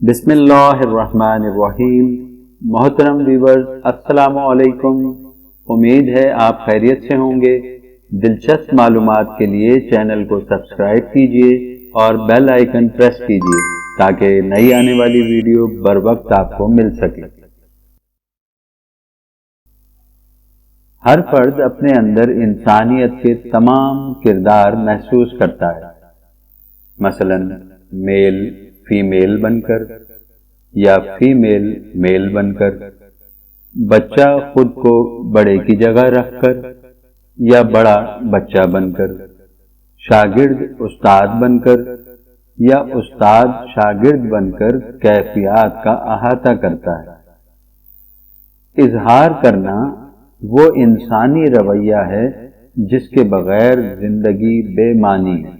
بسم اللہ الرحمن الرحیم۔ محترم ویورز، السلام علیکم۔ امید ہے آپ خیریت سے ہوں گے۔ دلچسپ معلومات کے لیے چینل کو سبسکرائب کیجیے اور بیل آئیکن پریس کیجیے تاکہ نئی آنے والی ویڈیو بر وقت آپ کو مل سکے۔ ہر فرد اپنے اندر انسانیت کے تمام کردار محسوس کرتا ہے، مثلا میل فیمیل بن کر یا فیمیل میل بن کر، بچہ خود کو بڑے کی جگہ رکھ کر یا بڑا بچہ بن کر، شاگرد استاد بن کر یا استاد شاگرد بن کر کیفیات کا احاطہ کرتا ہے۔ اظہار کرنا وہ انسانی رویہ ہے جس کے بغیر زندگی بے معنی ہے۔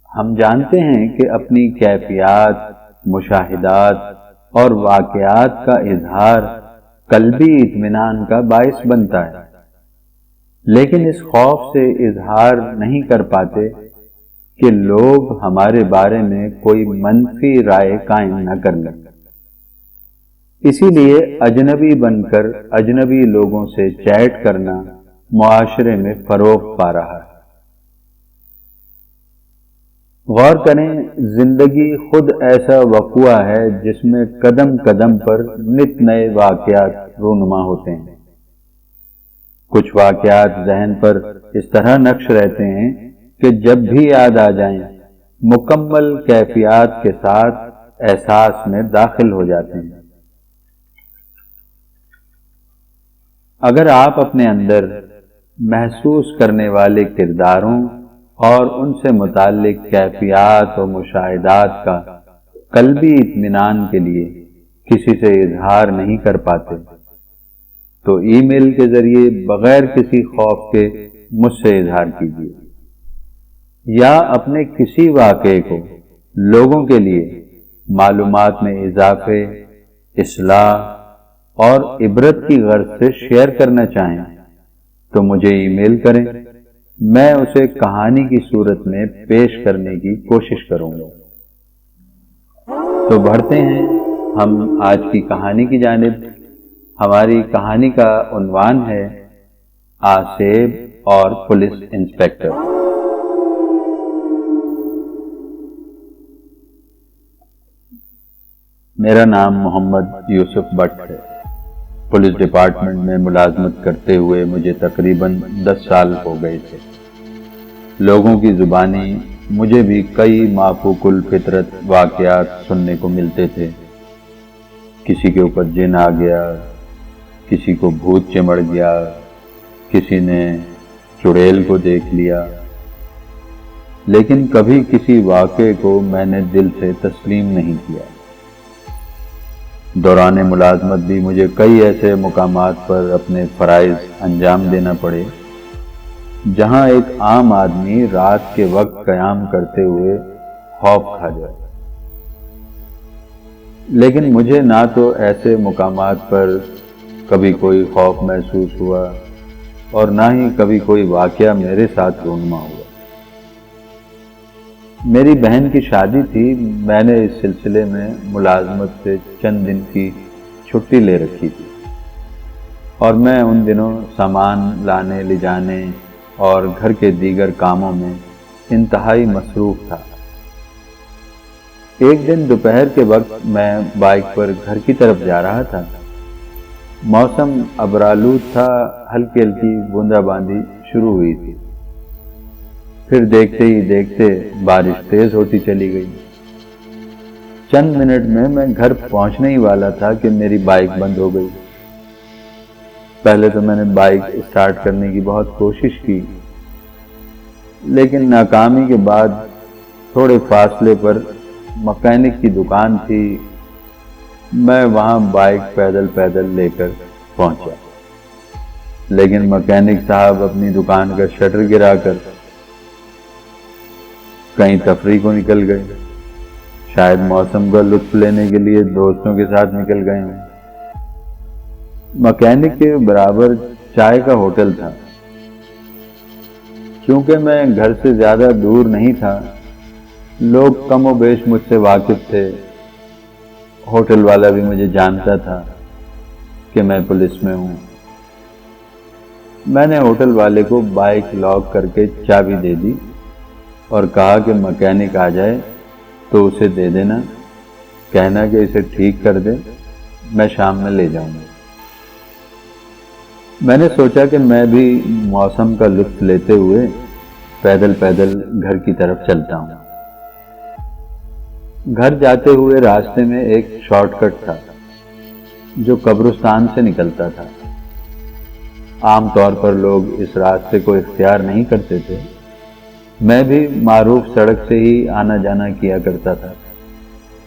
ہم جانتے ہیں کہ اپنی کیفیات، مشاہدات اور واقعات کا اظہار قلبی اطمینان کا باعث بنتا ہے، لیکن اس خوف سے اظہار نہیں کر پاتے کہ لوگ ہمارے بارے میں کوئی منفی رائے قائم نہ کر لیں۔ اسی لیے اجنبی بن کر اجنبی لوگوں سے چیٹ کرنا معاشرے میں فروغ پا رہا ہے۔ غور کریں، زندگی خود ایسا وقوعہ ہے جس میں قدم قدم پر نت نئے واقعات رونما ہوتے ہیں۔ کچھ واقعات ذہن پر اس طرح نقش رہتے ہیں کہ جب بھی یاد آ جائیں مکمل کیفیات کے ساتھ احساس میں داخل ہو جاتے ہیں۔ اگر آپ اپنے اندر محسوس کرنے والے کرداروں اور ان سے متعلق کیفیات و مشاہدات کا قلبی اطمینان کے لیے کسی سے اظہار نہیں کر پاتے تو ای میل کے ذریعے بغیر کسی خوف کے مجھ سے اظہار کیجیے، یا اپنے کسی واقعے کو لوگوں کے لیے معلومات میں اضافے، اصلاح اور عبرت کی غرض سے شیئر کرنا چاہیں تو مجھے ای میل کریں، میں اسے کہانی کی صورت میں پیش کرنے کی کوشش کروں گا۔ تو بڑھتے ہیں ہم آج کی کہانی کی جانب۔ ہماری کہانی کا عنوان ہے آصیب اور پولیس انسپکٹر۔ میرا نام محمد یوسف بٹ ہے۔ پولیس ڈپارٹمنٹ میں ملازمت کرتے ہوئے مجھے تقریباً 10 سال ہو گئے تھے۔ لوگوں کی زبانی مجھے بھی کئی مافوق الفطرت واقعات سننے کو ملتے تھے۔ کسی کے اوپر جن آ گیا، کسی کو بھوت چمڑ گیا، کسی نے چڑیل کو دیکھ لیا، لیکن کبھی کسی واقعے کو میں نے دل سے تسلیم نہیں کیا۔ دوران ملازمت بھی مجھے کئی ایسے مقامات پر اپنے فرائض انجام دینا پڑے جہاں ایک عام آدمی رات کے وقت قیام کرتے ہوئے خوف کھا جائے، لیکن مجھے نہ تو ایسے مقامات پر کبھی کوئی خوف محسوس ہوا اور نہ ہی کبھی کوئی واقعہ میرے ساتھ رونما ہوا۔ میری بہن کی شادی تھی، میں نے اس سلسلے میں ملازمت سے چند دن کی چھٹی لے رکھی تھی اور میں ان دنوں سامان لانے لے جانے اور گھر کے دیگر کاموں میں انتہائی مصروف تھا۔ ایک دن دوپہر کے وقت میں بائک پر گھر کی طرف جا رہا تھا۔ موسم ابرآلود تھا، ہلکی ہلکی بوندا باندی شروع ہوئی تھی، پھر دیکھتے ہی دیکھتے بارش تیز ہوتی چلی گئی۔ چند منٹ میں گھر پہنچنے ہی والا تھا کہ میری بائک بند ہو گئی۔ پہلے تو میں نے بائک اسٹارٹ کرنے کی بہت کوشش کی، لیکن ناکامی کے بعد تھوڑے فاصلے پر مکینک کی دکان تھی، میں وہاں بائک پیدل لے کر پہنچا، لیکن مکینک صاحب اپنی دکان کا شٹر گرا کر کہیں تفریح کو نکل گئے، شاید موسم کا لطف لینے کے لیے دوستوں کے ساتھ نکل گئے ہیں۔ مکینک کے برابر چائے کا ہوٹل تھا۔ چونکہ میں گھر سے زیادہ دور نہیں تھا، لوگ کم و بیش مجھ سے واقف تھے، ہوٹل والا بھی مجھے جانتا تھا کہ میں پولیس میں ہوں۔ میں نے ہوٹل والے کو بائک لاک کر کے چابی دے دی اور کہا کہ مکینک آ جائے تو اسے دے دینا، کہنا کہ اسے ٹھیک کر دے، میں شام میں لے جاؤں گا۔ میں نے سوچا کہ میں بھی موسم کا لطف لیتے ہوئے پیدل پیدل گھر کی طرف چلتا ہوں۔ گھر جاتے ہوئے راستے میں ایک شارٹ کٹ تھا جو قبرستان سے نکلتا تھا۔ عام طور پر لوگ اس راستے کو اختیار نہیں کرتے تھے، میں بھی معروف سڑک سے ہی آنا جانا کیا کرتا تھا،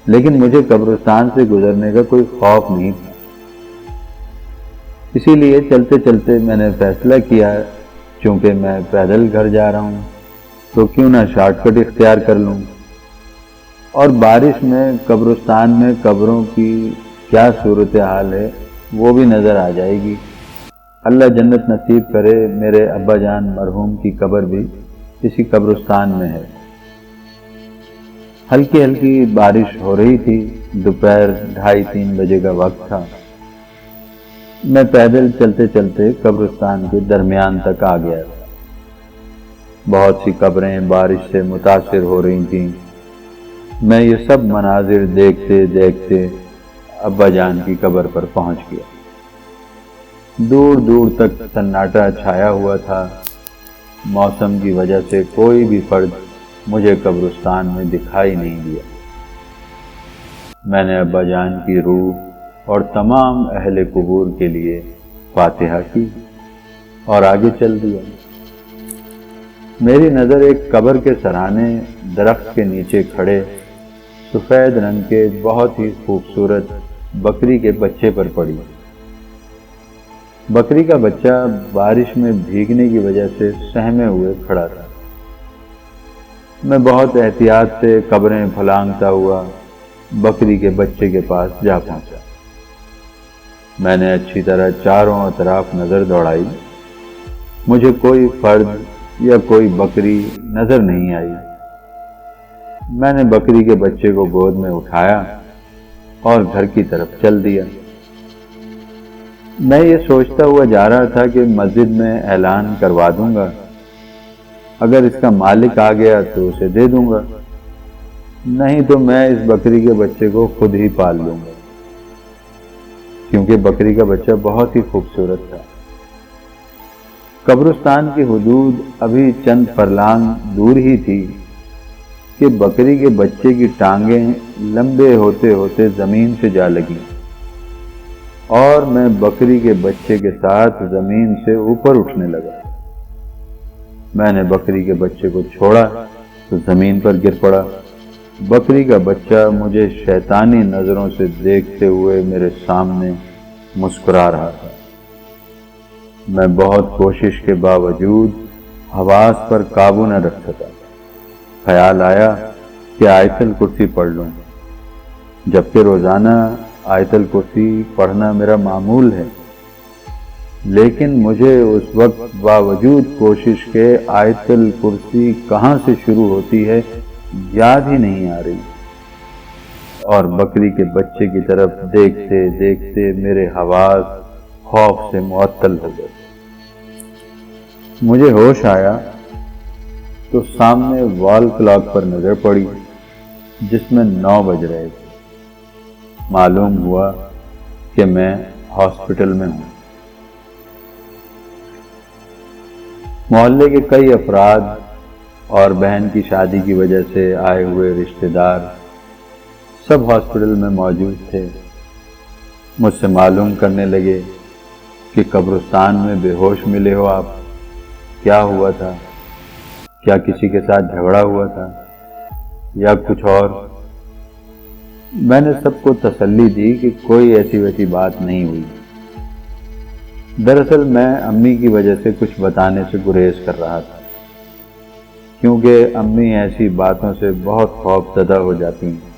لیکن مجھے قبرستان سے گزرنے کا کوئی خوف نہیں تھا۔ اسی لیے چلتے چلتے میں نے فیصلہ کیا چونکہ میں پیدل گھر جا رہا ہوں تو کیوں نہ شارٹ کٹ اختیار کر لوں، اور بارش میں قبرستان میں قبروں کی کیا صورتحال ہے وہ بھی نظر آ جائے گی۔ اللہ جنت نصیب کرے، میرے ابا جان مرحوم کی قبر بھی اسی قبرستان میں ہے۔ ہلکی ہلکی بارش ہو رہی تھی، دوپہر 2:30-3 بجے کا وقت تھا۔ میں پیدل چلتے چلتے قبرستان کے درمیان تک آ گیا تھا۔ بہت سی قبریں بارش سے متاثر ہو رہی تھیں۔ میں یہ سب مناظر دیکھتے دیکھتے ابا جان کی قبر پر پہنچ گیا۔ دور دور تک سناٹا چھایا ہوا تھا۔ موسم کی وجہ سے کوئی بھی فرد مجھے قبرستان میں دکھائی نہیں دیا۔ میں نے ابا جان کی روح اور تمام اہل قبور کے لیے فاتحہ کی اور آگے چل دیا۔ میری نظر ایک قبر کے سرانے درخت کے نیچے کھڑے سفید رنگ کے بہت ہی خوبصورت بکری کے بچے پر پڑی۔ بکری کا بچہ بارش میں بھیگنے کی وجہ سے سہمے ہوئے کھڑا تھا۔ میں بہت احتیاط سے قبریں پھلانگتا ہوا بکری کے بچے کے پاس جا پہنچا۔ میں نے اچھی طرح چاروں اطراف نظر دوڑائی، مجھے کوئی فرد یا کوئی بکری نظر نہیں آئی۔ میں نے بکری کے بچے کو گود میں اٹھایا اور گھر کی طرف چل دیا۔ میں یہ سوچتا ہوا جا رہا تھا کہ مسجد میں اعلان کروا دوں گا، اگر اس کا مالک آ گیا تو اسے دے دوں گا، نہیں تو میں اس بکری کے بچے کو خود ہی پال لوں گا، کیونکہ بکری کا بچہ بہت ہی خوبصورت تھا۔ قبرستان کی حدود ابھی چند فرلانگ دور ہی تھی کہ بکری کے بچے کی ٹانگیں لمبے ہوتے ہوتے زمین سے جا لگیں اور میں بکری کے بچے کے ساتھ زمین سے اوپر اٹھنے لگا۔ میں نے بکری کے بچے کو چھوڑا تو زمین پر گر پڑا۔ بکری کا بچہ مجھے شیطانی نظروں سے دیکھتے ہوئے میرے سامنے مسکرا رہا تھا۔ میں بہت کوشش کے باوجود حواس پر قابو نہ رکھ سکا۔ خیال آیا کہ آیت الکرسی پڑھ لوں، جبکہ روزانہ آیت الکرسی پڑھنا میرا معمول ہے، لیکن مجھے اس وقت باوجود کوشش کے آیت الکرسی کہاں سے شروع ہوتی ہے یاد ہی نہیں آ رہی، اور بکری کے بچے کی طرف دیکھتے دیکھتے میرے حواس خوف سے معطل ہو گئے۔ مجھے ہوش آیا تو سامنے وال کلاک پر نظر پڑی جس میں 9 بج رہے تھے۔ معلوم ہوا کہ میں ہاسپٹل میں ہوں۔ محلے کے کئی افراد اور بہن کی شادی کی وجہ سے آئے ہوئے رشتہ دار سب ہاسپٹل میں موجود تھے۔ مجھ سے معلوم کرنے لگے کہ قبرستان میں بے ہوش ملے ہو آپ، کیا ہوا تھا؟ کیا کسی کے ساتھ جھگڑا ہوا تھا یا کچھ اور؟ میں نے سب کو تسلی دی کہ کوئی ایسی ویسی بات نہیں ہوئی۔ دراصل میں امی کی وجہ سے کچھ بتانے سے گریز کر رہا تھا، کیونکہ امی ایسی باتوں سے بہت خوف زدہ ہو جاتی ہیں۔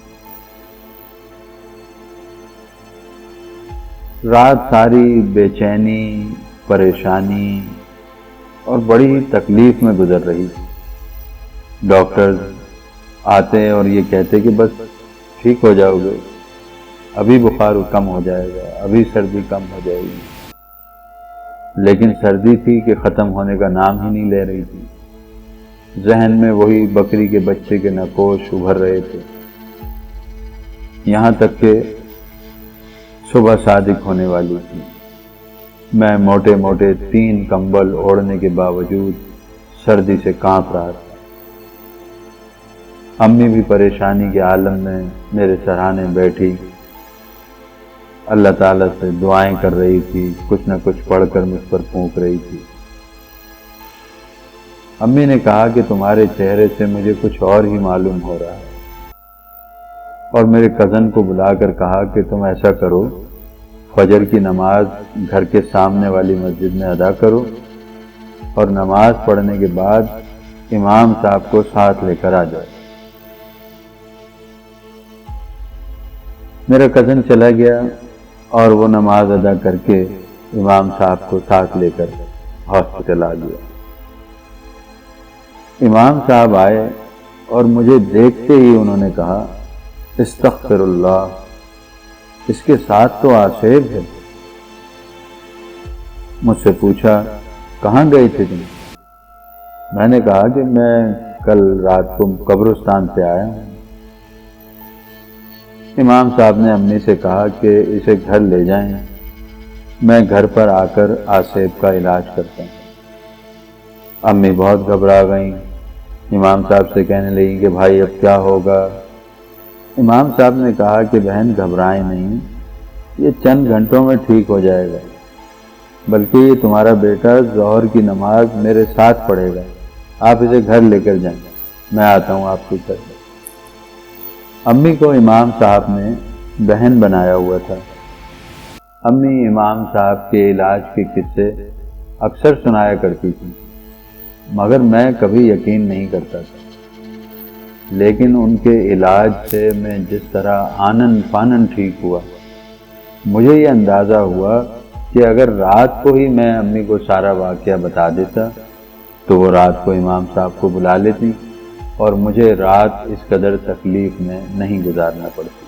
رات ساری بے چینی، پریشانی اور بڑی ہی تکلیف میں گزر رہی۔ ڈاکٹرز آتے اور یہ کہتے کہ بس ٹھیک ہو جاؤ گے، ابھی بخار کم ہو جائے گا، ابھی سردی کم ہو جائے گی، لیکن سردی تھی کہ ختم ہونے کا نام ہی نہیں لے رہی تھی۔ ذہن میں وہی بکری کے بچے کے نقوش ابھر رہے تھے، یہاں تک کہ صبح صادق ہونے والی تھی۔ میں موٹے موٹے 3 کمبل اوڑھنے کے باوجود سردی سے کانپ رہا تھا۔ امی بھی پریشانی کے عالم میں میرے سرہانے بیٹھی اللہ تعالیٰ سے دعائیں کر رہی تھی، کچھ نہ کچھ پڑھ کر مجھ پر پھونک رہی تھی۔ امی نے کہا کہ تمہارے چہرے سے مجھے کچھ اور ہی معلوم ہو رہا ہے، اور میرے کزن کو بلا کر کہا کہ تم ایسا کرو، فجر کی نماز گھر کے سامنے والی مسجد میں ادا کرو، اور نماز پڑھنے کے بعد امام صاحب کو ساتھ لے کر آ جاؤ۔ میرا کزن چلا گیا اور وہ نماز ادا کر کے امام صاحب کو ساتھ لے کر ہاسپٹل آ گیا۔ امام صاحب آئے اور مجھے دیکھتے ہی انہوں نے کہا، استغفر اللہ، اس کے ساتھ تو آصف ہے۔ مجھ سے پوچھا، کہاں گئے تھے تم؟ میں نے کہا کہ میں کل رات کو قبرستان سے آیا ہوں۔ امام صاحب نے امی سے کہا کہ اسے گھر لے جائیں، میں گھر پر آ کر آصف کا علاج کرتا ہوں۔ امی بہت گھبرا گئیں، امام صاحب سے کہنے لگیں کہ بھائی اب کیا ہوگا؟ امام صاحب نے کہا کہ بہن گھبرائیں نہیں، یہ چند گھنٹوں میں ٹھیک ہو جائے گا، بلکہ یہ تمہارا بیٹا ظہر کی نماز میرے ساتھ پڑھے گا، آپ اسے گھر لے کر جائیں، میں آتا ہوں آپ کی طرف۔ امی کو امام صاحب نے بہن بنایا ہوا تھا۔ امی امام صاحب کے علاج کے قصے اکثر سنایا کرتی تھی، مگر میں کبھی یقین نہیں کرتا تھا، لیکن ان کے علاج سے میں جس طرح آنن فانن ٹھیک ہوا، مجھے یہ اندازہ ہوا کہ اگر رات کو ہی میں امی کو سارا واقعہ بتا دیتا تو وہ رات کو امام صاحب کو بلا لیتی اور مجھے رات اس قدر تکلیف میں نہیں گزارنا پڑتی۔